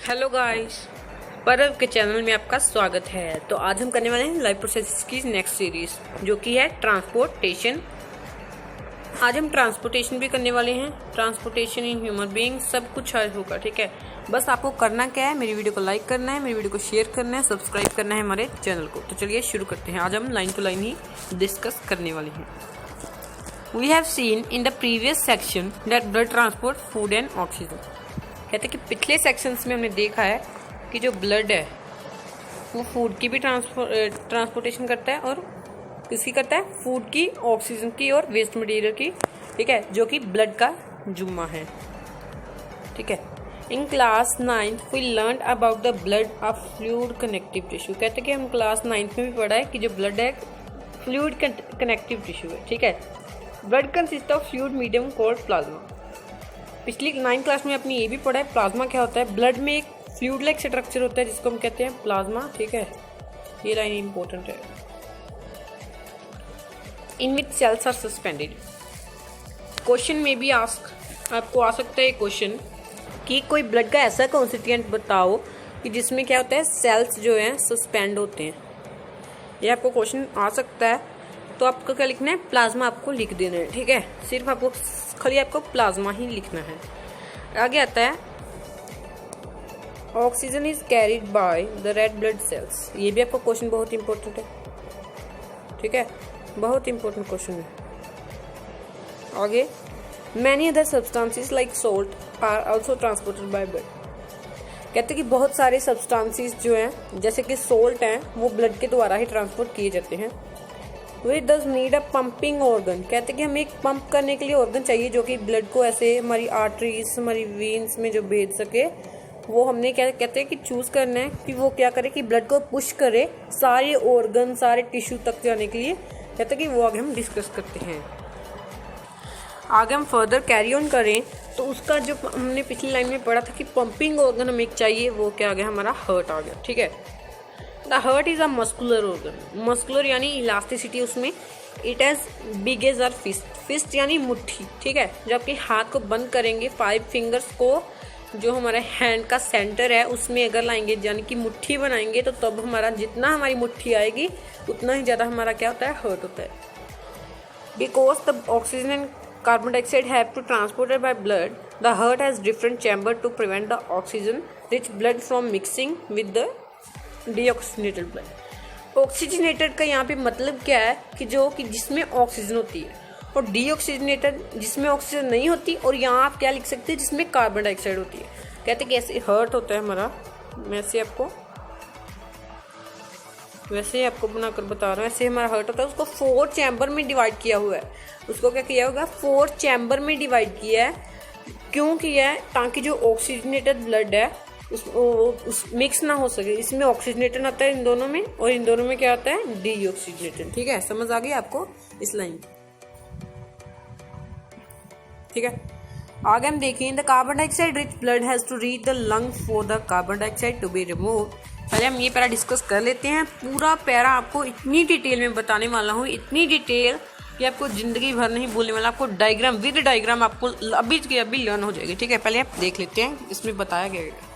Hello guys, परव के channel में आपका स्वागत है। तो आज हम करने वाले हैं लाइफ प्रोसेस की नेक्स्ट सीरीज जो कि है ट्रांसपोर्टेशन। आज हम ट्रांसपोर्टेशन भी करने वाले हैं, ट्रांसपोर्टेशन इन ह्यूमन बीइंग, सब कुछ आज होगा। ठीक है, बस आपको करना क्या है, मेरी वीडियो को लाइक करना है, मेरी वीडियो को शेयर करना है, सब्सक्राइब करना है हमारे चैनल को। तो चलिए शुरू करते हैं। आज हम लाइन टू लाइन ही डिस्कस करने वाले हैं। We have seen in the previous section that blood transport food and oxygen. कहते हैं कि पिछले सेक्शंस में हमने देखा है कि जो ब्लड है वो फूड की भी ट्रांसपोर्टेशन करता है और किसकी करता है, फूड की, ऑक्सीजन की और वेस्ट मटेरियल की। ठीक है, जो कि ब्लड का जुम्मा है। ठीक है, in class 9 we learn about the blood of fluid connective tissue. कहते हैं कि हम क्लास 9 में भी पढ़ा है कि जो ब्लड है फ्लूइड कनेक्टिव टिश्यू है। ठीक है, blood consist of fluid medium called plasma. पिछली 9 क्लास में अपनी ये भी पढ़ा है प्लाज्मा क्या होता है। ब्लड में एक फ्लूइड लाइक स्ट्रक्चर होता है जिसको हम कहते हैं प्लाज्मा। ठीक है, ये लाइन इंपॉर्टेंट है। इन विच सेल्स आर सस्पेंडेड। क्वेश्चन में भी आपको आ सकता है क्वेश्चन कि कोई ब्लड का ऐसा कॉन्स्टिट्यूएंट बताओ कि जिसमें क्या होता है, सेल्स जो हैं सस्पेंड होते हैं। ये आपको क्वेश्चन आ सकता है। तो आपको क्या लिखना है, प्लाज्मा आपको लिख देना है। ठीक है, सिर्फ आपको प्लाज्मा ही लिखना है। आगे आता है oxygen is carried by the red blood cells. ये भी आपको क्वेश्चन बहुत इंपॉर्टेंट है। ठीक है, बहुत इंपॉर्टेंट क्वेश्चन है। आगे many other substances like salt are also transported by blood. कहते हैं कि बहुत सारे सब्सटेंसेस जो हैं जैसे कि सोल्ट हैं वो ब्लड के द्वारा ही ट्रांसपोर्ट किए जाते हैं। We does need a pumping organ. कहते हैं कि हमें एक पंप करने के लिए ऑर्गन चाहिए जो कि ब्लड को ऐसे हमारी आर्टरीज, हमारी वेन्स में जो भेज सके। वो हमने क्या कहते हैं कि चूज करना है कि वो क्या करे कि ब्लड को पुश करे सारे ऑर्गन, सारे टिश्यू तक जाने के लिए। कहते हैं कि वो आगे हम डिस्कस करते हैं। आगे हम फर्दर कैरी ऑन करें तो उसका जो हमने पिछली लाइन में पढ़ा था कि पंपिंग ऑर्गन हमें चाहिए, वो क्या आ गया, हमारा हार्ट आ गया। ठीक है, the heart is a muscular organ. Muscular यानी इलास्टिसिटी उसमें। It as big as our fist. Fist यानी मुट्ठी। ठीक है, जब आपके हाथ को बंद करेंगे, 5 फिंगर्स को जो हमारे हैंड का सेंटर है उसमें अगर लाएंगे यानी कि मुट्ठी बनाएंगे तो तब हमारा जितना हमारी मुट्ठी आएगी उतना ही ज़्यादा हमारा क्या होता है, हर्ट होता है। Because the oxygen and carbon dioxide have to transported by blood, the heart has different chamber to prevent the oxygen rich blood from mixing with the deoxygenated blood. Oxygenated का यहाँ पे मतलब क्या है कि जिसमें ऑक्सीजन होती है, और डीऑक्सीजनेटेड जिसमें ऑक्सीजन नहीं होती, और यहाँ आप क्या लिख सकते हैं, जिसमें कार्बन डाइऑक्साइड होती है। कहते हैं कि ऐसे हर्ट होता है हमारा। वैसे आपको बनाकर बता रहा हूँ, ऐसे हमारा हर्ट होता है। उसको 4 चैम्बर में डिवाइड किया हुआ है। उसको क्या किया होगा, 4 चैम्बर में डिवाइड किया है। क्यों किया है, ताकि जो ऑक्सीजनेटेड ब्लड है उस मिक्स ना हो सके। इसमें ऑक्सीजनेटेड आता है इन दोनों में, और इन दोनों में क्या आता है, डीऑक्सीजनेटेड। ठीक है, समझ आ गई आपको इस लाइन। ठीक है, आगे हम देखें the carbon dioxide rich blood has to reach the lung for the carbon dioxide to be remove. पहले हम ये पैरा डिस्कस कर लेते हैं। पूरा पैरा आपको इतनी डिटेल में बताने वाला हूँ, इतनी डिटेल कि आपको जिंदगी भर नहीं भूलने वाला। आपको डायग्राम विद डायग्राम आपको अभी की अभी लर्न हो जाएगी। ठीक है, पहले आप देख लेते हैं इसमें बताया गया है।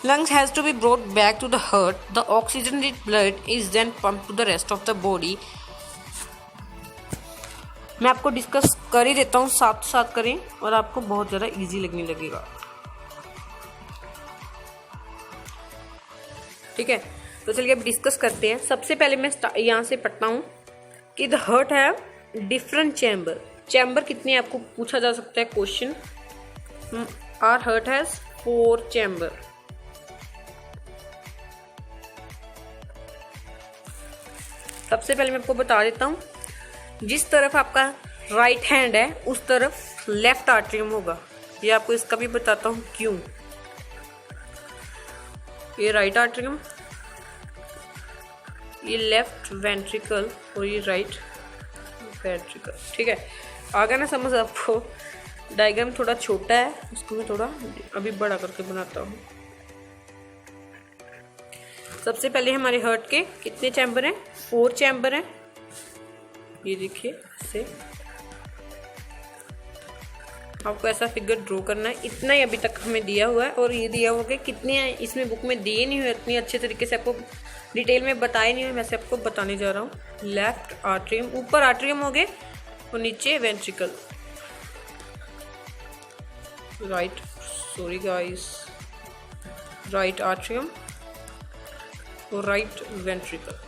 Lungs has to be brought back to the heart. The oxygen-rich blood is then pumped to the rest of the body. मैं आपको डिस्कस कर ही देता हूँ, साथ साथ करें और आपको बहुत ज़्यादा इजी लगने लगेगा। ठीक है, तो चलिए अब डिस्कस करते हैं। सबसे पहले मैं यहाँ से पढ़ता हूँ कि the heart have different chamber. Chamber कितने आपको पूछा जा सकता है question. Our heart has 4 chamber. सबसे पहले मैं आपको बता देता हूँ, जिस तरफ आपका राइट हैंड है उस तरफ लेफ्ट आर्टरियम होगा। ये आपको इसका भी बताता हूँ क्यों। ये राइट आर्टरियम, ये लेफ्ट वेंट्रिकल और ये राइट वेंट्रिकल। ठीक है, आगे ना समझ आपको। डायग्राम थोड़ा छोटा है, उसको मैं थोड़ा अभी बड़ा करके बनाता हूँ। सबसे पहले हमारे हार्ट के कितने चैम्बर हैं, 4 चैम्बर हैं। ये देखिए से आपको ऐसा फिगर ड्रॉ करना है। इतना ही अभी तक हमें दिया हुआ है, और ये दिया हुआ कि कितने हैं इसमें बुक में दिए नहीं हुए इतनी अच्छे तरीके से, आपको डिटेल में बताए नहीं हुए, मैं से आपको बताने जा रहा हूँ। लेफ्ट आर्ट्रियम, ऊपर आर्ट्रियम हो गए और नीचे ventricle, right, sorry guys, right atrium और राइट वेंट्रिकल।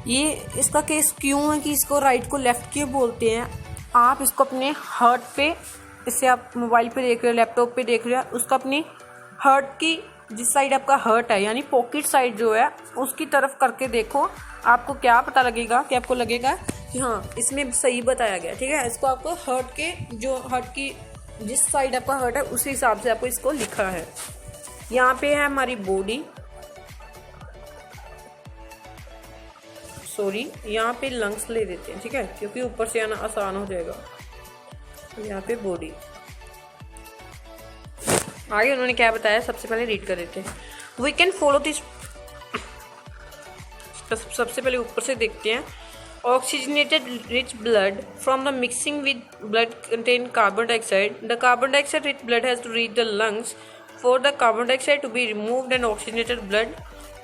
ये इसका केस क्यों है कि इसको राइट को लेफ्ट क्यों बोलते हैं? आप इसको अपने हार्ट पे, इससे आप मोबाइल पे देख रहे हो, लैपटॉप पे देख रहे हो, उसको अपनी हार्ट की जिस साइड आपका हार्ट है यानी पॉकेट साइड जो है उसकी तरफ करके देखो, आपको क्या पता लगेगा कि आपको लगेगा कि हाँ इसमें सही बताया गया। ठीक है, इसको आपको हार्ट के जो हार्ट की जिस साइड आपका हार्ट है उसी हिसाब से आपको इसको लिखा है। यहाँ पे है हमारी बॉडी, सॉरी यहाँ पे लंग्स ले देते हैं, ठीक है, क्योंकि ऊपर से आना आसान हो जाएगा। यहाँ पे बॉडी, आगे उन्होंने क्या बताया सबसे पहले रीड कर देते हैं। वी कैन फॉलो दिस, सबसे पहले ऊपर से देखते हैं। Oxygenated rich blood from the mixing with blood contain carbon dioxide, the carbon dioxide rich blood has to reach the lungs for the carbon dioxide to be removed and oxygenated blood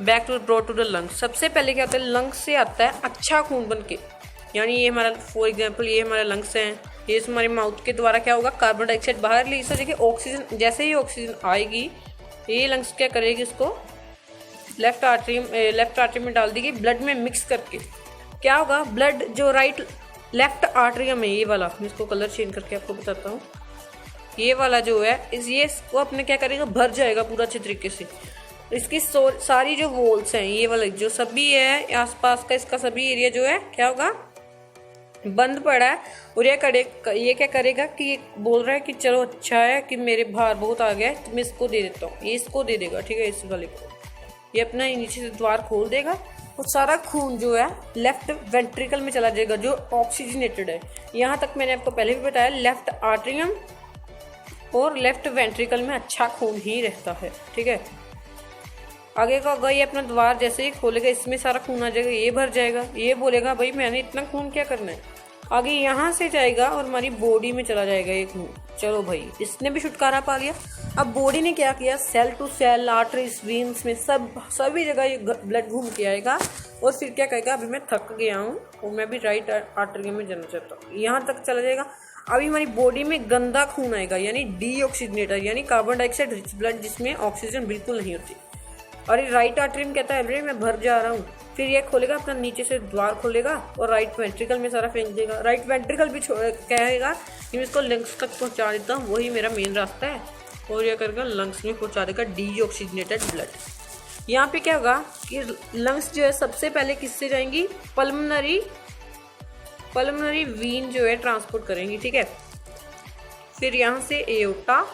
back to brought to the lungs. सबसे पहले क्या होता है, lungs से आता है अच्छा खून बन के, यानी ये हमारा फॉर एग्जांपल ये हमारे लंग्स हैं, ये हमारे माउथ के द्वारा क्या होगा, कार्बन डाइऑक्साइड बाहर ली, इस देखिए ऑक्सीजन, जैसे ही ऑक्सीजन आएगी ये लंग्स क्या करेगी, इसको लेफ्ट आर्टरी में डाल देगी ब्लड में मिक्स करके। क्या होगा, ब्लड जो राइट लेफ्ट आर्टरियम है ये वाला, मैं इसको कलर चेंज करके आपको बताता हूँ, ये वाला जो है ये इसको अपने क्या करेगा, भर जाएगा पूरा अच्छे तरीके से। इसकी सारी जो वॉल्स हैं ये वाला जो सभी है आसपास का, इसका सभी एरिया जो है क्या होगा, बंद पड़ा है। और ये क्या करेगा कि ये बोल रहा है कि चलो अच्छा है कि मेरे बाहर बहुत आ गया है तो मैं इसको दे देता हूँ, ये इसको दे देगा, ठीक है, इस वाले को ये अपना नीचे से द्वार खोल देगा और सारा खून जो है लेफ्ट वेंट्रिकल में चला जाएगा जो ऑक्सीजनेटेड है। यहाँ तक मैंने आपको पहले भी बताया, लेफ्ट आर्टरियम और लेफ्ट वेंट्रिकल में अच्छा खून ही रहता है, ठीक है। आगे का होगा, ये अपना द्वार जैसे ही खोलेगा इसमें सारा खून आ जाएगा, ये भर जाएगा, ये बोलेगा भाई मैंने इतना खून क्या करना है, आगे यहाँ से जाएगा और हमारी बॉडी में चला जाएगा ये खून। चलो भाई इसने भी छुटकारा पा लिया। अब बॉडी ने क्या किया, cell to cell, arteries, veins में सभी जगह ये ब्लड घूम के आएगा और फिर क्या कहेगा, अभी मैं थक गया हूँ और मैं भी राइट आर्टरी में जाना चाहता हूँ, यहाँ तक चला जाएगा। अभी हमारी बॉडी में गंदा खून आएगा यानी डीऑक्सीजनेटेड यानी कार्बन डाइऑक्साइड रिच ब्लड जिसमें ऑक्सीजन बिल्कुल नहीं होती। और ये राइट आर्टरी में कहता है अरे मैं भर जा रहा हूँ, फिर ये खोलेगा अपना नीचे से द्वार खोलेगा और राइट वेंट्रिकल में सारा फेंक देगा। राइट वेंट्रिकल भी कहेगा कि मैं इसको लंग्स तक पहुँचा देता हूँ, वही मेरा मेन रास्ता है, और यह करेगा लंग्स में पहुँचा देगा डीऑक्सीजनेटेड ब्लड। यहाँ पे क्या होगा कि लंग्स जो है सबसे पहले किससे जाएंगी, पल्मोनरी वीन जो है ट्रांसपोर्ट करेंगी, ठीक है। फिर यहाँ से एओर्टा,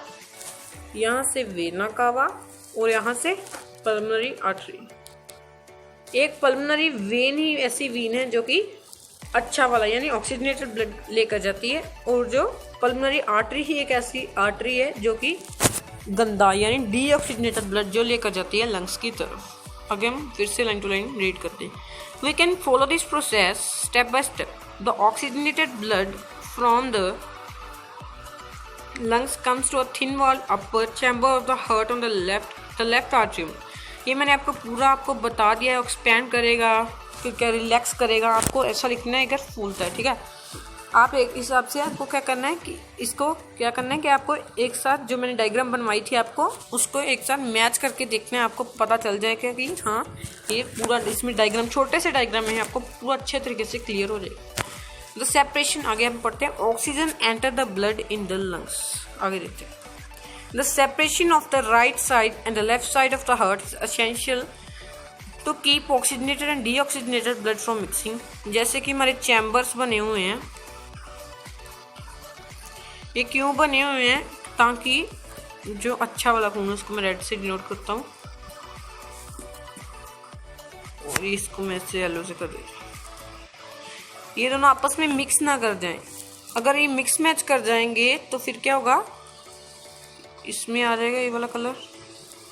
यहाँ से वेना कावा और यहाँ से पल्मोनरी आर्टरी। एक पल्मोनरी वेन ही ऐसी वीन है जो कि अच्छा वाला यानी ऑक्सीजनेटेड ब्लड लेकर जाती है, और जो पल्मोनरी आर्टरी ही एक ऐसी आर्टरी है जो कि गंदा यानी डीऑक्सीजनेटेड ब्लड जो लेकर जाती है लंग्स की तरफ। आगे हम फिर से लाइन टू लाइन रीड करते हैं। We can follow this process step by step. The oxygenated blood from the lungs comes to a thin walled upper chamber of the heart on the left atrium। ये मैंने आपको पूरा आपको बता दिया है, एक्सपेंड करेगा फिर क्या रिलैक्स करेगा, आपको ऐसा लिखना है अगर फूलता है, ठीक है। आप एक हिसाब से आपको क्या करना है कि इसको क्या करना है कि आपको एक साथ जो मैंने डायग्राम बनवाई थी आपको उसको एक साथ मैच करके देखना है, आपको पता चल जाएगा कि हाँ ये पूरा इसमें डायग्राम छोटे से डायग्राम में आपको पूरा अच्छे तरीके से क्लियर हो जाएगा। द सेपरेशन, आगे हम पढ़ते हैं, oxygen enter the blood in the lungs. आगे देखते हैं, the separation of the right side and the left side of the heart is essential to keep oxygenated and deoxygenated blood from mixing. जैसे कि हमारे चैम्बर्स बने हुए हैं, ये क्यों बने हुए हैं, ताकि जो अच्छा वाला खून है उसको मैं रेड से डिनोट करता हूँ और इसको मैं इससे येलो से कर देता हूँ, ये दोनों आपस में मिक्स ना कर जाएं। अगर ये मिक्स मैच कर जाएंगे तो फिर क्या होगा, इसमें आ जाएगा ये वाला कलर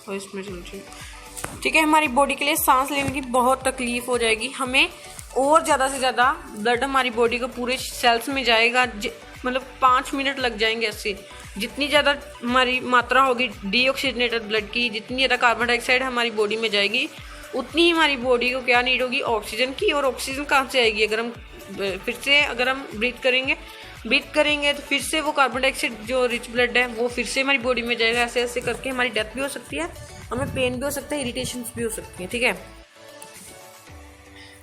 और इसमें चल जाएगा, ठीक है। हमारी बॉडी के लिए सांस लेने की बहुत तकलीफ हो जाएगी, हमें और ज़्यादा से ज़्यादा ब्लड हमारी बॉडी को पूरे सेल्स में जाएगा मतलब 5 मिनट लग जाएंगे ऐसे। जितनी ज़्यादा हमारी मात्रा होगी डीऑक्सीजनेटेड ब्लड की, जितनी ज़्यादा कार्बन डाइऑक्साइड हमारी बॉडी में जाएगी, उतनी ही हमारी बॉडी को क्या नीड होगी, ऑक्सीजन की। और ऑक्सीजन कहाँ से आएगी, अगर हम फिर से अगर हम ब्रीथ करेंगे तो फिर से वो कार्बन डाइऑक्साइड जो रिच ब्लड है वो फिर से हमारी बॉडी में जाएगा। ऐसे ऐसे करके हमारी डेथ भी हो सकती है, हमें पेन भी हो सकता है, इरिटेशन भी हो सकती है, ठीक है।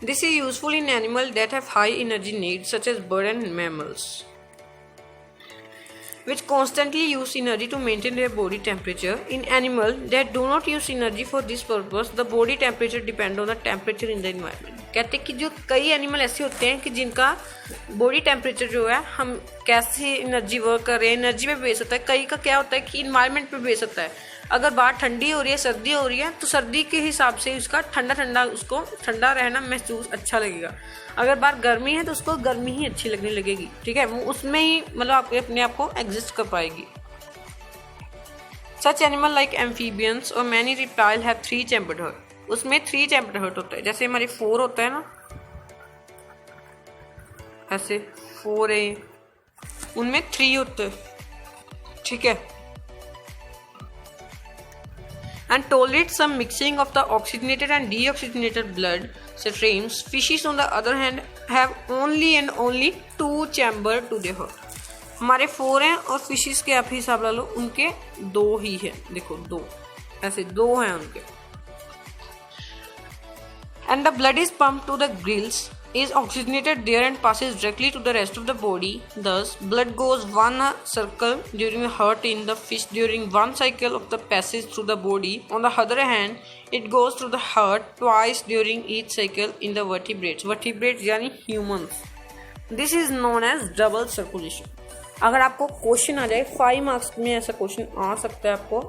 This is useful in animal that have high energy needs such as bird and mammals which constantly use energy to maintain their body temperature. In animals that do not use energy for this purpose, the body temperature depend on the temperature in the environment. कहते हैं कि जो कई animal ऐसे होते हैं कि जिनका बॉडी टेम्परेचर जो है, हम कैसे एनर्जी वर्क कर रहे हैं, एनर्जी पे बेस होता है। कई का क्या होता है कि इन्वायरमेंट पे बेस होता है। अगर बाहर ठंडी हो रही है, सर्दी हो रही है, तो सर्दी के हिसाब से उसका उसको ठंडा रहना महसूस अच्छा लगेगा। अगर बाहर गर्मी है तो उसको गर्मी ही अच्छी लगने लगेगी, ठीक है। वो उसमें ही मतलब आपके अपने आप को एग्जिस्ट कर पाएगी। सच एनिमल लाइक एम्फीबियंस और many reptile have 3 chambered heart. उसमें 3 चैम्बर्ड हार्ट होता है। जैसे हमारे 4 होता है ना, ऐसे 4 है, उनमें 3 होते हैं, ठीक है। And tolerate some mixing of the oxygenated and deoxygenated blood streams. Fishes on the other hand have only and only 2 chamber to their heart. हमारे 4 हैं और फिशेस के आप हिसाब ला लो, उनके 2 ही है। देखो 2, ऐसे 2 हैं उनके। And the blood is pumped to the gills, is oxygenated there and passes directly to the rest of the body. Thus, blood goes one circle during the heart in the fish during one cycle of the passage through the body. On the other hand, it goes through the heart twice during each cycle in the vertebrates. Vertebrates यानी humans. This is known as double circulation. अगर आपको question आ जाए 5 marks में, ऐसा question आ सकता है आपको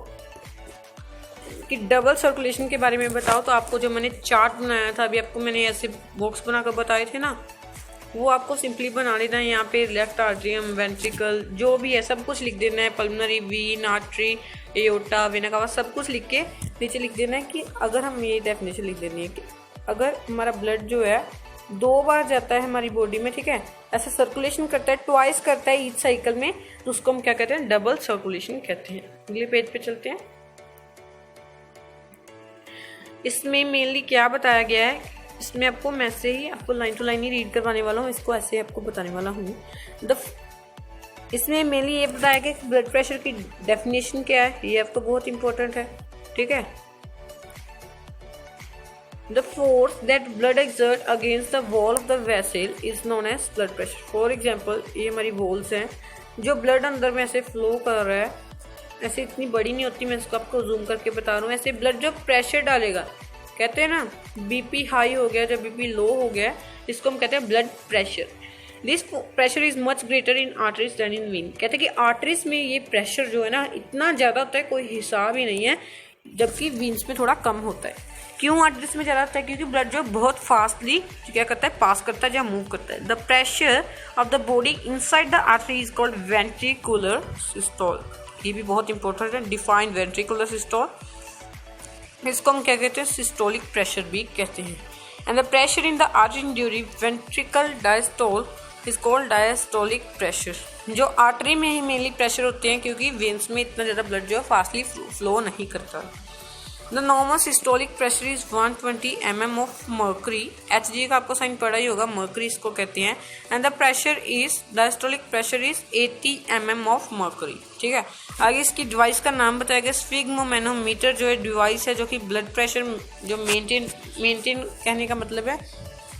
कि डबल सर्कुलेशन के बारे में बताओ, तो आपको जो मैंने चार्ट बनाया था, अभी आपको मैंने ऐसे बॉक्स बनाकर बताए थे ना, वो आपको सिंपली बना लेना है। यहाँ पे लेफ्ट आर्ट्रियम, वेंट्रिकल, जो भी है सब कुछ लिख देना है। Pulmonary Wien, artery, aorta, vena cava, सब कुछ लिख के नीचे लिख देना है कि अगर हम ये डेफिनेशन लिख देनी है कि अगर हमारा ब्लड जो है 2 बार जाता है हमारी बॉडी में, ठीक है, ऐसे सर्कुलेशन करता है, ट्वाइस करता है ईच साइकिल में, तो उसको हम क्या कहते हैं, डबल सर्कुलेशन कहते हैं। अगले पेज पे चलते हैं। इसमें मेनली क्या बताया गया है, इसमें आपको मैं से ही आपको लाइन टू लाइन ही रीड करवाने वाला हूँ, इसको ऐसे आपको बताने वाला हूँ। इसमें मेनली ये बताया गया कि ब्लड प्रेशर की डेफिनेशन क्या है, ये आपको बहुत इंपॉर्टेंट है, ठीक है। The force that blood exert against the wall of the vessel is known as blood pressure. For example, ये हमारी वॉल्स हैं, जो ब्लड अंदर में ऐसे फ्लो कर रहा है, ऐसे इतनी बड़ी नहीं होती, मैं इसको आपको जूम करके बता रहा हूँ। ऐसे ब्लड जो प्रेशर डालेगा, कहते हैं ना बीपी हाई हो गया, जब बीपी लो हो गया, इसको हम कहते हैं blood pressure. This pressure is much greater in arteries than in vein. कहते हैं कि आर्टरीज में ये प्रेशर जो है ना इतना ज़्यादा होता है, कोई हिसाब ही नहीं है, जबकि वीन्स में थोड़ा कम होता है। क्यों आर्टरीज में ज़्यादा होता है? क्योंकि ब्लड जो बहुत फास्टली क्या करता है, पास करता है या मूव करता है। The pressure of the body inside the artery is called ventricular systole. ये भी बहुत इंपॉर्टेंट है, डिफाइंड वेंट्रिकुलर सिस्टोल। इसको हम क्या कहते हैं, सिस्टोलिक प्रेशर भी कहते हैं। And the pressure in the artery during ventricle diastole is called diastolic pressure. जो आर्टरी में ही मेनली प्रेशर होते हैं, क्योंकि वेन्स में इतना ज़्यादा ब्लड जो है फास्टली फ्लो नहीं करता। The normal systolic pressure is 120 mm of mercury. Hg का आपको साइन पड़ा ही होगा, मर्करी इसको कहते हैं। And the pressure is diastolic pressure is 80 mm of mercury, ठीक है। आगे इसकी डिवाइस का नाम बताया गया स्फिग्मोमैनोमीटर, जो है डिवाइस है जो कि ब्लड प्रेशर जो मेंटेन कहने का मतलब है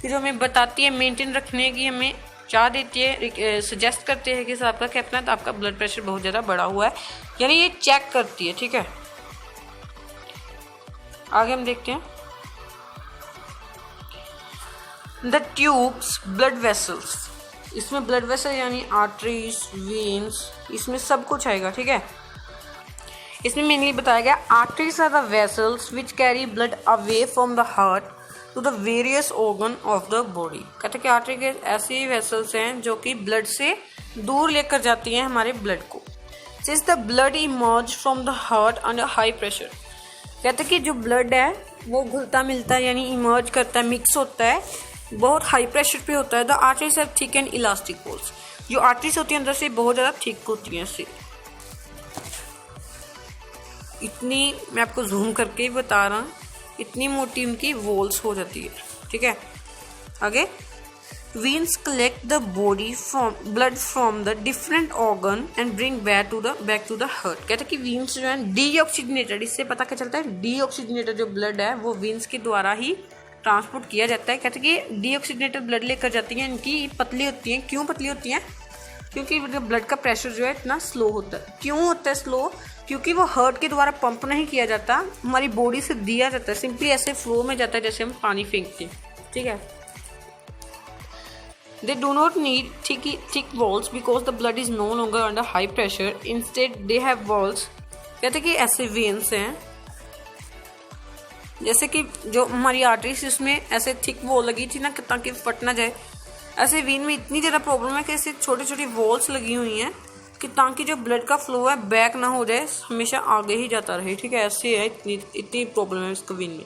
कि जो हमें बताती है, मेंटेन रखने की हमें चाह देती है, सजेस्ट करते हैं कि आपका क्या अपना, तो आपका ब्लड प्रेशर बहुत ज़्यादा बढ़ा हुआ है, यानी ये चेक करती है, ठीक है। आगे हम देखते हैं द ट्यूब्स, ब्लड वेसल्स। इसमें ब्लड वेसल यानी आर्टरीज, वेन्स, इसमें सब कुछ आएगा, ठीक है। इसमें मेनली बताया गया arteries are the vessels which carry blood away from the heart to the various organ of the body. कहते हैं कि आर्टरी के ऐसे वेसल्स हैं जो कि ब्लड से दूर लेकर जाती हैं हमारे ब्लड को। Since the blood emerge from the heart under high pressure. कहते हैं कि जो ब्लड है वो घुलता मिलता है, यानी इमर्ज करता है, मिक्स होता है, बहुत हाई प्रेशर पे होता है। The arteries have thick and elastic walls. जो आर्टरीज होती है अंदर से बहुत ज़्यादा थिक होती हैं, ऐसे इतनी, मैं आपको जूम करके ही बता रहा हूँ, इतनी मोटी उनकी वॉल्स हो जाती है। ठीक है, आगे veins collect the body from blood from the different organ and bring back to the heart। कहते हैं कि veins जो है डीऑक्सीजनेटेड, इससे पता क्या चलता है, डीऑक्सीजनेटेड जो ब्लड है वो veins के द्वारा ही ट्रांसपोर्ट किया जाता है। कहते हैं कि डीऑक्सीजनेटेड ब्लड लेकर जाती हैं, इनकी पतली होती हैं। क्यों पतली होती हैं? क्योंकि ब्लड का प्रेशर जो है इतना स्लो होता है। क्यों होता है स्लो? क्योंकि वो हार्ट के द्वारा पंप नहीं किया जाता, हमारी बॉडी से दिया जाता है, सिंपली ऐसे फ्लो में जाता है जैसे हम पानी फेंकते हैं। ठीक है, they do not need thick walls because the blood is no longer under high pressure, instead they have walls। कहते कि ऐसे वेन्स हैं जैसे कि जो हमारी आर्टरीज उसमें ऐसे थिक वॉल लगी थी ना ताकि फट ना जाए, ऐसे वेन में इतनी ज़्यादा प्रॉब्लम है कि ऐसे छोटी छोटी वॉल्स लगी हुई हैं कि ताकि जो ब्लड का फ्लो है बैक ना हो जाए, हमेशा आगे ही जाता रहे। ठीक है, ऐसे है, इतनी प्रॉब्लम है इसको वेन में।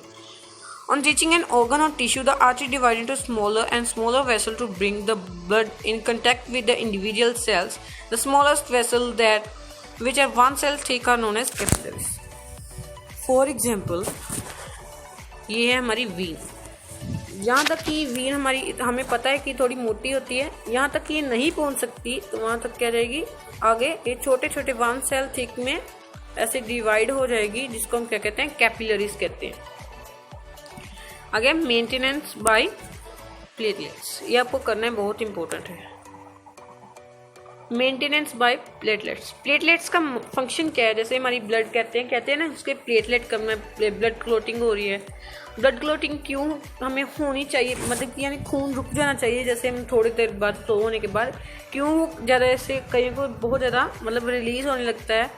On reaching an organ or tissue, the artery divided into smaller and smaller vessels to bring the blood in contact with the individual cells. The smallest vessels that which are one cell thick are known as capillaries. For example, ये है हमारी Wien. यहाँ तक कि Wien हमारी, हमें पता है कि थोड़ी मोटी होती है, यहाँ तक कि ये नहीं पहुँच सकती, तो वहाँ तक क्या जाएगी आगे, ये छोटे छोटे वन सेल थिक में ऐसे डिवाइड हो जाएगी, जिसको हम क्या कहते हैं, कैपिलरीज कहते हैं। आगे मेंटेनेंस बाय प्लेटलेट्स, ये आपको करना है, बहुत इंपॉर्टेंट है। मेंटेनेंस बाय प्लेटलेट्स, प्लेटलेट्स का फंक्शन क्या है? जैसे हमारी ब्लड कहते हैं ना, उसके प्लेटलेट कम है, ब्लड क्लोटिंग हो रही है। ब्लड क्लोटिंग क्यों हमें होनी चाहिए, मतलब कि यानी खून रुक जाना चाहिए जैसे हम थोड़ी देर बाद फ्लो होने के बाद, क्यों ज़्यादा ऐसे कहीं को बहुत ज़्यादा मतलब रिलीज होने लगता है,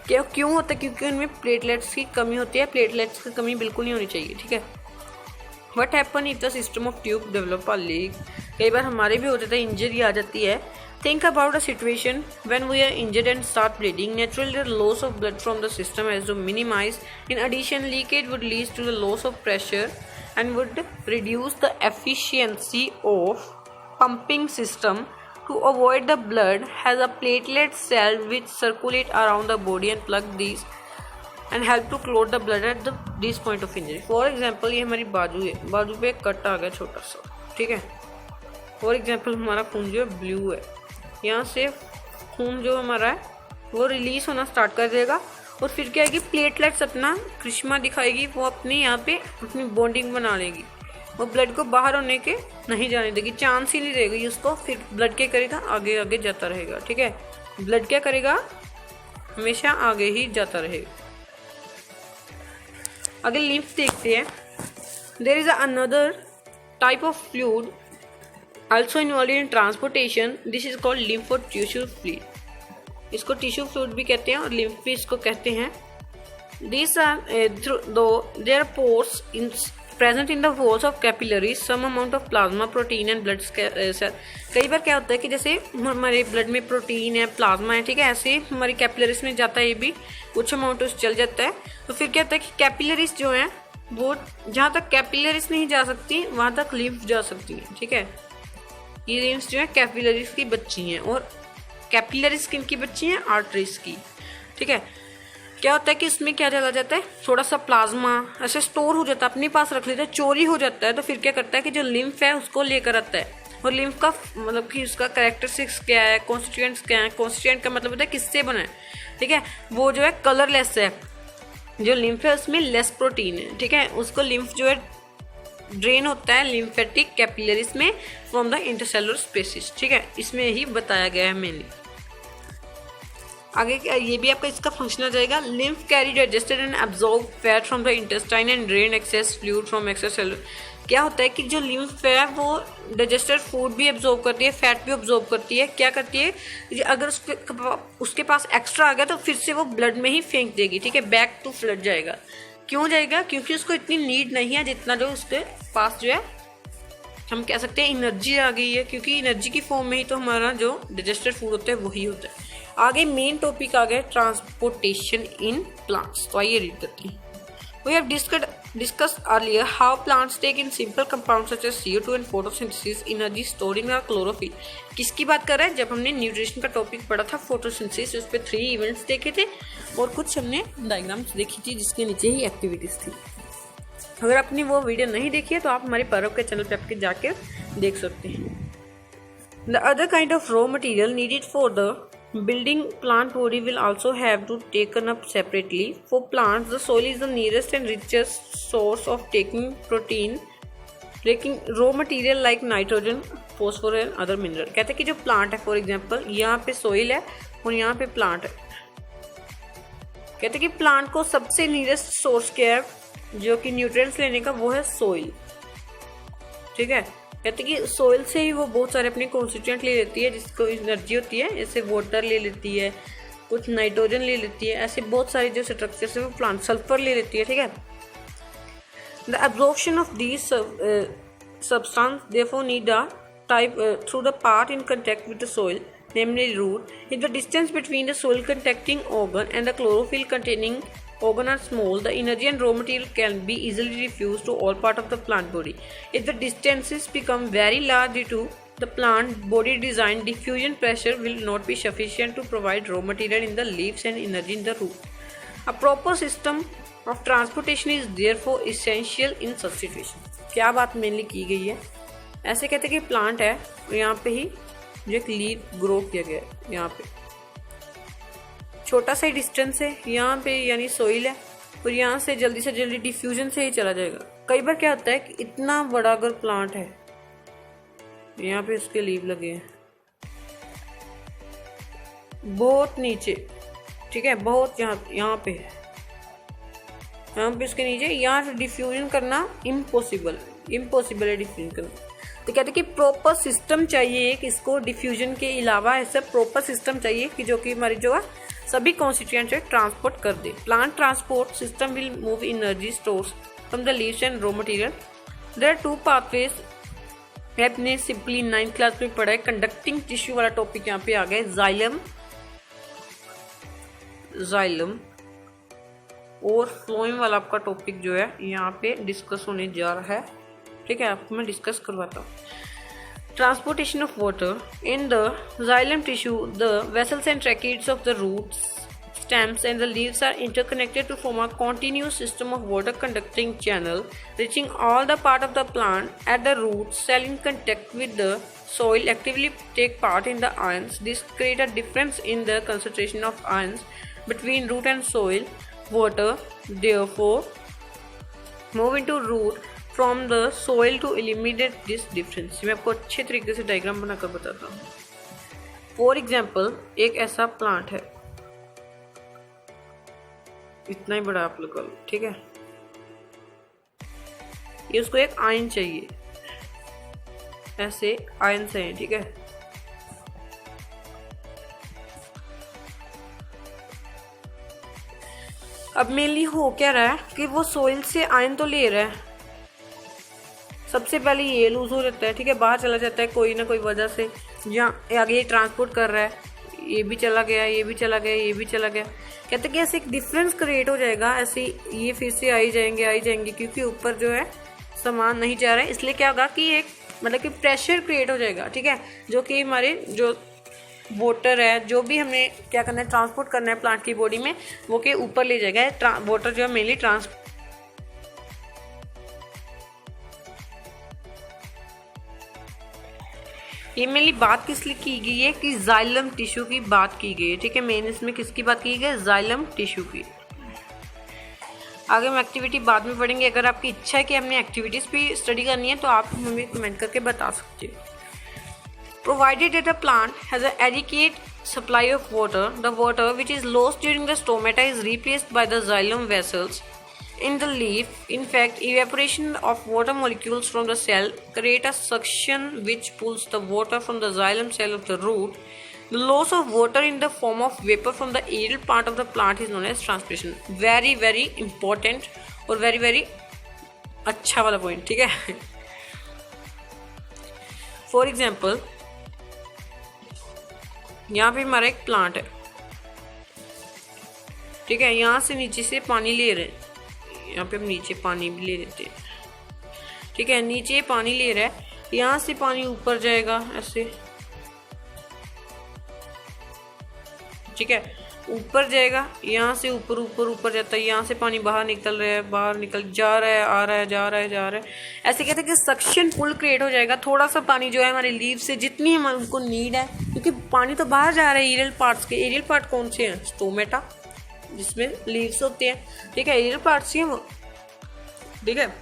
क्यों होता है? क्योंकि उनमें प्लेटलेट्स की कमी होती है। प्लेटलेट्स की कमी बिल्कुल नहीं होनी चाहिए। ठीक है, What happen if the system of tube develop a leak? कई बार हमारे भी हो जाता है, इंजरी आ जाती है। Think about a situation when we are injured and start bleeding. Naturally, the loss of blood from the system has to minimize. In addition, leakage would lead to the loss of pressure and would reduce the efficiency of pumping system. To avoid the blood, has a platelet cell which circulate around the body and plug these and help to clot the blood at this point of injury. For example, ये हमारी बाजू है, बाजू पे एक cut आ गया छोटा सा। ठीक है, फॉर एग्जाम्पल हमारा खून जो है ब्लू है, यहाँ से खून जो हमारा है वो रिलीज होना स्टार्ट कर देगा, और फिर क्या है कि प्लेटलेट्स अपना करिश्मा दिखाएगी, वो अपने यहाँ पे अपनी बॉन्डिंग बना लेगी, वो ब्लड को बाहर होने के नहीं जाने देगी, चांस ही नहीं देगी उसको। फिर ब्लड क्या करेगा, आगे आगे जाता रहेगा। ठीक है, ब्लड क्या करेगा, हमेशा आगे ही जाता रहेगा। आगे लिम्फ देखते हैं। There is another type of fluid also involve in transportation, this is called lymph और टिश्यू फ्लूइड। इसको टिश्यू फ्लूइड भी कहते हैं और लिम्फ भी इसको कहते हैं। This are there are pores in present in the walls of capillaries, some amount of plasma protein and blood cell. कई बार क्या होता है कि जैसे हमारे ब्लड में प्रोटीन है, प्लाज्मा है, ठीक है, ऐसे हमारी कैपिलरीज में जाता है, ये भी कुछ अमाउंट उस चल जाता है। तो फिर क्या होता है कि कैपिलरीज जो हैं वो जहाँ तक कैपिलरीज नहीं जा सकती वहाँ तक लिम्फ जा सकती है। ठीक है, ये लिम्फ जो है कैपिलरीज की बच्ची हैं, और कैपिलरीज किन की बच्ची हैं, आर्टरीज की। ठीक है, क्या होता है कि इसमें क्या चला जाता है, थोड़ा सा प्लाज्मा ऐसे स्टोर हो जाता है, अपने पास रख लेता है, चोरी हो जाता है। तो फिर क्या करता है कि जो लिम्फ है उसको लेकर आता है, और लिम्फ का मतलब कि उसका कैरेक्टरिस्टिक्स क्या है, कॉन्स्टिट्यूएंट्स क्या है। कॉन्स्टिट्यूएंट का मतलब होता है किससे बना है। ठीक है, वो जो है कलरलेस है, जो लिम्फ है उसमें लेस प्रोटीन है। ठीक है, उसको लिम्फ जो है ड्रेन होता है लिम्फेटिक कैपिलरीज में फ्रॉम द इंटरसेलुलर स्पेसिस। ठीक है, इसमें यही बताया गया है मेनली। आगे ये भी आपका इसका फंक्शन आ जाएगा। Lymph carry digested and absorb fat from the intestine and drain excess fluid from excess cellular. क्या होता है कि जो लिम्फ है वो डाइजेस्टेड फूड भी एब्जॉर्ब करती है, फैट भी एब्जॉर्ब करती है। क्या करती है, अगर उसके पास एक्स्ट्रा आ गया तो फिर से वो ब्लड में ही फेंक देगी। ठीक है, बैक टू फ्लड जाएगा। क्यों जाएगा, क्योंकि उसको इतनी नीड नहीं है जितना जो उसके पास जो है हम कह सकते हैं एनर्जी आ गई है, क्योंकि एनर्जी की फॉर्म में ही तो हमारा जो डाइजेस्टेड फूड होता है वही होता है। आगे मेन टॉपिक आ गया ट्रांसपोर्टेशन इन प्लांट्स। तो आइए रीड करते हैं। We have discussed Discussed earlier how plants take in simple compounds such as CO2 and photosynthesis energy stored in our chlorophyll. किसकी बात कर रहा है? जब हमने न्यूट्रिशन का टॉपिक पढ़ा था फोटोसिंथेसिस, उस पर 3 इवेंट्स देखे थे और कुछ हमने डायग्राम्स देखी थी जिसके नीचे ही एक्टिविटीज थी। अगर आपने वो वीडियो नहीं देखी है तो आप हमारे पर्व के चैनल पे आपके जाके देख सकते हैं। The other kind of raw material needed for the building plant body will also have to taken up separately. For plants, the soil is the nearest and richest source of taking raw material like nitrogen, phosphorus and other mineral. कहते हैं कि जो plant है, for example यहाँ पे soil है और यहाँ पे प्लांट है। कहते हैं कि प्लांट को सबसे नियरेस्ट सोर्स क्या है जो कि न्यूट्रिएंट्स लेने का, वो है सोइल। ठीक है, कहते हैं कि सोइल से ही वो बहुत सारे अपने कॉन्स्टिट्यूएंट ले लेती है जिसको एनर्जी होती है, जैसे वाटर ले लेती है, कुछ नाइट्रोजन ले लेती है, ऐसे बहुत सारे जो स्ट्रक्चर्स है वो प्लांट सल्फर ले लेती है। ठीक है, the absorption of these substance therefore need a type through the part in contact with the soil, namely root. If the distance between the soil contacting organ and the chlorophyll containing organ are small, the energy and raw material can be easily diffused to all part of the plant body. If the distances become very large due to the plant body design, diffusion pressure will not be sufficient to provide raw material in the leaves and energy in the root. A proper system of transportation is therefore essential in such situation. क्या बात mainly की गई है? ऐसे कहते हैं कि plant है और यहाँ पे ही जो एक लीफ ग्रो किया गया है, यहाँ पे छोटा सा डिस्टेंस है, यहाँ पे यानी सोइल है और यहाँ से जल्दी डिफ्यूजन से ही चला जाएगा। कई बार क्या होता है कि इतना बड़ा अगर प्लांट है, यहाँ पे उसके लीव लगे हैं बहुत नीचे, ठीक है, बहुत यहाँ पे उसके नीचे, यहाँ से डिफ्यूजन करना इम्पॉसिबल है डिफ्यूजन करना। तो कहते हैं कि प्रॉपर सिस्टम चाहिए कि इसको डिफ्यूजन के अलावा ऐसा प्रॉपर सिस्टम चाहिए कि जो कि हमारी जो है सभी कॉन्स्टिट्यूएंट्स ट्रांसपोर्ट कर दे। Plant transport system will move energy stores from the leaves and raw material. There are 2 pathways. आपने सिंपली 9th क्लास में पढ़ा है। कंडक्टिंग टिश्यू वाला टॉपिक यहाँ पे आ गया, जाइलम और फ्लोएम वाला आपका टॉपिक जो है यहाँ पे डिस्कस होने जा रहा है। ठीक है, आपको मैं डिस्कस करवाता हूँ। Transportation of water in the xylem tissue, the vessels and tracheids of the roots, stems and the leaves are interconnected to form a continuous system of water conducting channel reaching all the part of the plant. At the roots, cell in contact with the soil actively take part in the ions. This create a difference in the concentration of ions between root and soil. Water therefore move into root from the soil to eliminate this difference. मैं आपको अच्छे तरीके से diagram बनाकर बताता हूँ। For example, एक ऐसा प्लांट है, इतना ही बड़ा आप लोग का, ठीक है, ये उसको एक आयन चाहिए, ऐसे आयन से है, ठीक है। अब मेनली हो क्या रहा है कि वो सोइल से आयन तो ले रहा है, सबसे पहले ये लूज हो जाता है, ठीक है, बाहर चला जाता है कोई ना कोई वजह से, जहाँ आगे ये ट्रांसपोर्ट कर रहा है, ये भी चला गया, ये भी चला गया, ये भी चला गया। कहते हैं कि ऐसे एक डिफरेंस क्रिएट हो जाएगा, ऐसे ये फिर से आई जाएंगे क्योंकि ऊपर जो है सामान नहीं जा रहा है, इसलिए क्या होगा कि एक मतलब कि प्रेशर क्रिएट हो जाएगा, ठीक है, जो कि हमारे जो वाटर है, जो भी हमने क्या करना है, ट्रांसपोर्ट करना है प्लांट की बॉडी में, वो के ऊपर ले जाएगा। वाटर जो है मेनली ये मेनली बात किस लिए की गई है कि जाइलम टिश्यू की बात की गई है, ठीक है। मेन इसमें किसकी बात की गई है, जाइलम टिश्यू की। आगे हम एक्टिविटी बाद में पढ़ेंगे। अगर आपकी इच्छा है कि हमने एक्टिविटीज भी स्टडी करनी है तो आप हमें कमेंट करके बता सकते हैं। Provided that a plant has a adequate supply of water, the water which is lost during the stomata is replaced by the xylem vessels in the leaf. In fact, evaporation of water molecules from the cell create a suction which pulls the water from the xylem cell of the root. The loss of water in the form of vapor from the aerial part of the plant is known as transpiration. Very very important और very very अच्छा वाला point, ठीक है। For example, यहाँ पे हमारा एक plant है, ठीक है, यहाँ से नीचे से पानी ले रहे हैं, यहाँ पे हम नीचे पानी भी ले लेते हैं, ठीक है। नीचे पानी ले रहा है, यहाँ से पानी ऊपर जाएगा ऐसे, ठीक है, ऊपर जाएगा, यहाँ से ऊपर ऊपर ऊपर जाता है, यहाँ से पानी बाहर निकल रहा है, बाहर निकल जा रहा है, आ रहा है, जा रहा है, जा रहा है। ऐसे कहते हैं कि सक्शन पुल क्रिएट हो जाएगा। थोड़ा सा पानी जो है हमारे लीव से जितनी हमारे उनको नीड है, क्योंकि पानी तो बाहर जा रहा है एरियल पार्ट्स के। एरियल पार्ट कौन से हैं? स्टोमेटा, जिसमें लीव्स होते हैं, ठीक है, एरियल पार्ट्स हैं वो, ठीक है।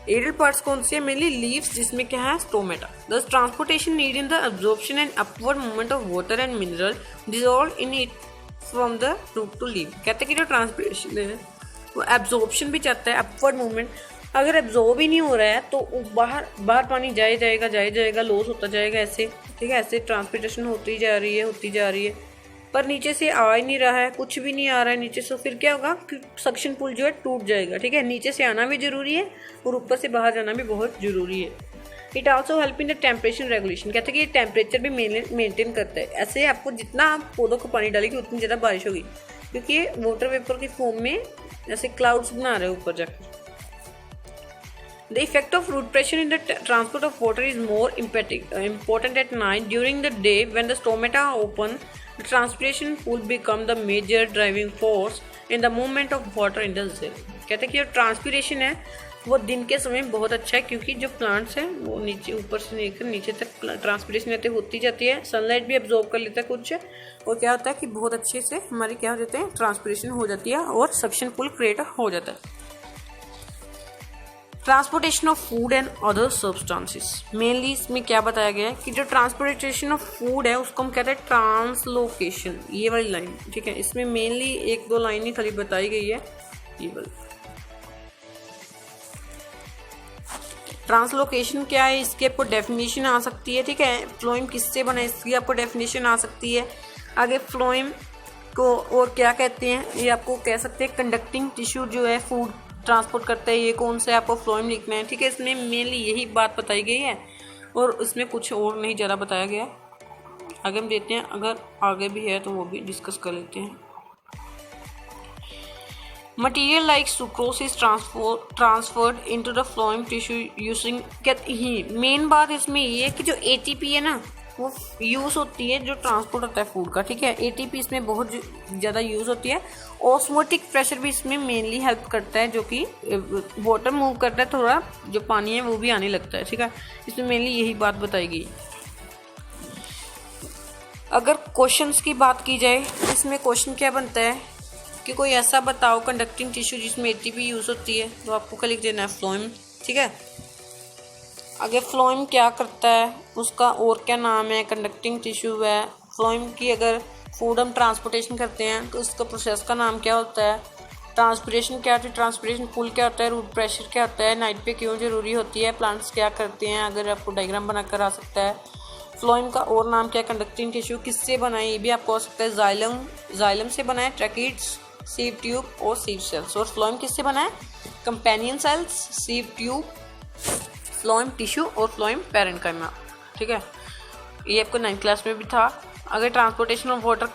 एरियल पार्ट्स कौन से हैं? मेनली लीव्स, जिसमें क्या है? Stomata. The transportation need in the absorption and upward movement of water and mineral dissolve in it from the root to leave. कहते हैं कि जो ट्रांसपोर्टेशन है वो एब्जॉर्प्शन भी चाहता है, अपवर्ड मूवमेंट। अगर एब्जॉर्ब ही नहीं हो रहा है तो बाहर पानी जाएगा, लॉस होता जाएगा ऐसे, ठीक है। ऐसे ट्रांसपोर्टेशन होती जा रही है, पर नीचे से आ ही नहीं रहा है, कुछ भी नहीं आ रहा है नीचे से, फिर क्या होगा? सक्शन पुल जो है टूट जाएगा, ठीक है। नीचे से आना भी जरूरी है और ऊपर से बाहर जाना भी बहुत जरूरी है। It also help in the temperature regulation. कहते हैं कि ये टेम्परेचर भी मेंटेन करता है। ऐसे आपको जितना आप पौधों को पानी डालेंगे उतनी ज़्यादा बारिश होगी, क्योंकि ये वाटर वेपर की फॉर्म में ऐसे क्लाउड्स बना रहे हैं ऊपर जाकर। The effect of root pressure in the transport of water is more important at night. During the day, when the stomata are open, the transpiration pool become the major driving force in the movement of water in the cell. कहते हैं कि जो transpiration है वो दिन के समय बहुत अच्छा है, क्योंकि जो प्लांट्स हैं वो नीचे, ऊपर से लेकर नीचे तक ट्रांसपिरेशन होती जाती है। सनलाइट भी एब्जॉर्ब कर लेता है कुछ, और क्या होता है कि बहुत अच्छे से हमारी क्या हो जाते हैं? ट्रांसपिरेशन हो जाती है और सक्शन पुल क्रिएट हो जाता है। Transportation of food and other substances. Mainly इसमें क्या बताया गया है कि जो ट्रांसपोर्टेशन ऑफ फूड है उसको हम कहते हैं ट्रांसलोकेशन। ये वाली लाइन, ठीक है, इसमें मेनली 1-2 लाइन ही खाली बताई गई है। ये वाली ट्रांसलोकेशन क्या है, इसकी आपको डेफिनेशन आ सकती है, ठीक है। फ्लोएम किससे बना है, इसकी आपको डेफिनेशन आ सकती है। आगे फ्लोएम को और क्या कहते हैं, ये आपको कह सकते हैं कंडक्टिंग टिश्यू जो है फूड ट्रांसपोर्ट करता है, ये कौन सा है, आपको फ्लोएम लिखना है, ठीक है। इसमें मेनली यही बात बताई गई है और इसमें कुछ और नहीं ज़्यादा बताया गया है। आगे हम देते हैं, अगर आगे भी है तो वो भी डिस्कस कर लेते हैं। Material like sucrose is transferred into the phloem tissue using. Main बात इसमें ये है कि जो ATP है ना वो यूज़ होती है, जो ट्रांसपोर्ट होता है फूड का, ठीक है। ATP इसमें बहुत ज़्यादा यूज़ होती है। ऑस्मोटिक प्रेशर भी इसमें मेनली हेल्प करता है, जो कि वाटर मूव करता है, थोड़ा जो पानी है वो भी आने लगता है, ठीक है। इसमें मेनली यही बात बताई गई। अगर क्वेश्चंस की बात की जाए, इसमें क्वेश्चन क्या बनता है कि कोई ऐसा बताओ कंडक्टिंग टिश्यू जिसमें ATP यूज़ होती है, तो आपको क्या लिख देना है? फ्लोएम, ठीक है। आगे फ्लोएम क्या करता है, उसका और क्या नाम है? कंडक्टिंग टिश्यू है। फ्लोएम की अगर फूड हम ट्रांसपोर्टेशन करते हैं तो उसका प्रोसेस का नाम क्या होता है? ट्रांसपिरेशन क्या होती है? ट्रांसपिरेशन पुल क्या होता है? रूट प्रेशर क्या होता है? नाइट पे क्यों जरूरी होती है? प्लांट्स क्या करते हैं? अगर आपको डायग्राम बनाकर आ सकता है। फ्लोएम का और नाम क्या है? Conducting tissue. किससे बना है? ये भी आपको आ सकता है। जाइलम से बना है, ट्रैकिड्स, सीव ट्यूब और सीव सेल्स। और फ्लोएम किससे बना है? Companion cells, sieve tube, phloem tissue और फ्लोएम पैरेन्काइमा, ठीक है। ये आपको 9th क्लास में भी था। अगर ट्रांसपोर्टेशन ऑफ वाटर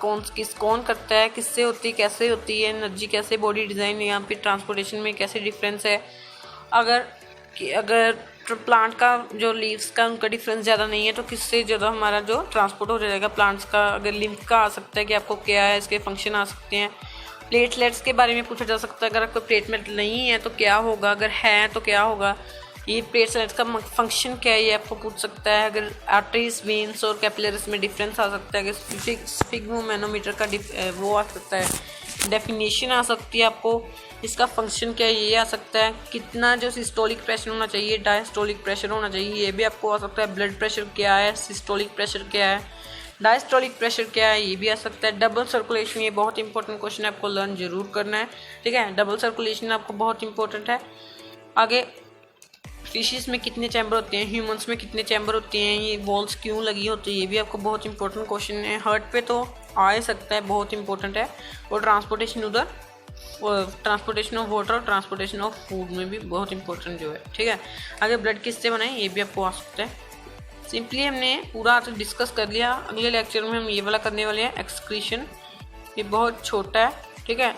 कौन करता है, किससे होती है, कैसे होती है, एनर्जी कैसे, बॉडी डिज़ाइन, यहाँ पे ट्रांसपोर्टेशन में कैसे डिफरेंस है। अगर प्लांट का जो लीव्स का उनका डिफरेंस ज़्यादा नहीं है तो किससे ज़्यादा हमारा जो ट्रांसपोर्ट हो जाएगा प्लांट्स का। अगर लिम्फ का आ सकता है कि आपको क्या है, इसके फंक्शन आ सकते हैं। प्लेटलेट्स के बारे में पूछा जा सकता है, अगर आपको प्लेटलेट नहीं है तो क्या होगा, अगर है तो क्या होगा। ये प्लेटलेट्स का फंक्शन क्या है ये आपको पूछ सकता है। अगर आर्टरीज, वेन्स और कैपिलरीज में डिफरेंस आ सकता है। अगर स्फिग्मो मैनोमीटर का वो आ सकता है, डेफिनेशन आ सकती है आपको। इसका फंक्शन क्या है ये आ सकता है। कितना जो सिस्टोलिक प्रेशर होना चाहिए, डायस्टोलिक प्रेशर होना चाहिए, ये भी आपको आ सकता है। ब्लड प्रेशर क्या है, सिस्टोलिक प्रेशर क्या है, डायस्टोलिक प्रेशर क्या है, ये भी आ सकता है। डबल सर्कुलेशन, ये बहुत इंपॉर्टेंट क्वेश्चन है, आपको लर्न जरूर करना है, ठीक है। डबल सर्कुलेशन आपको बहुत इंपॉर्टेंट है। आगे फिशेस में कितने चैम्बर होते हैं, ह्यूमंस में कितने चैम्बर होते हैं, ये वॉल्स क्यों लगी होती है, ये भी आपको बहुत इंपॉर्टेंट क्वेश्चन है। हार्ट पे तो आ ही सकता है, बहुत इंपॉर्टेंट है। और ट्रांसपोर्टेशन ट्रांसपोर्टेशन ऑफ वाटर और ट्रांसपोर्टेशन ऑफ फूड में भी बहुत इंपॉर्टेंट जो है, ठीक है। आगे ब्लड किससे बनाए, ये भी आपको आ सकता है। सिंपली हमने पूरा आज डिस्कस कर लिया। अगले लेक्चर में हम ये वाला करने वाले हैं, एक्सक्रीशन। ये बहुत छोटा है, ठीक है।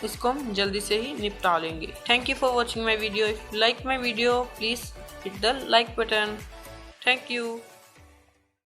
इसको हम जल्दी से ही निपटा लेंगे। Thank you for watching my video. If you like my video please hit the like button. Thank you.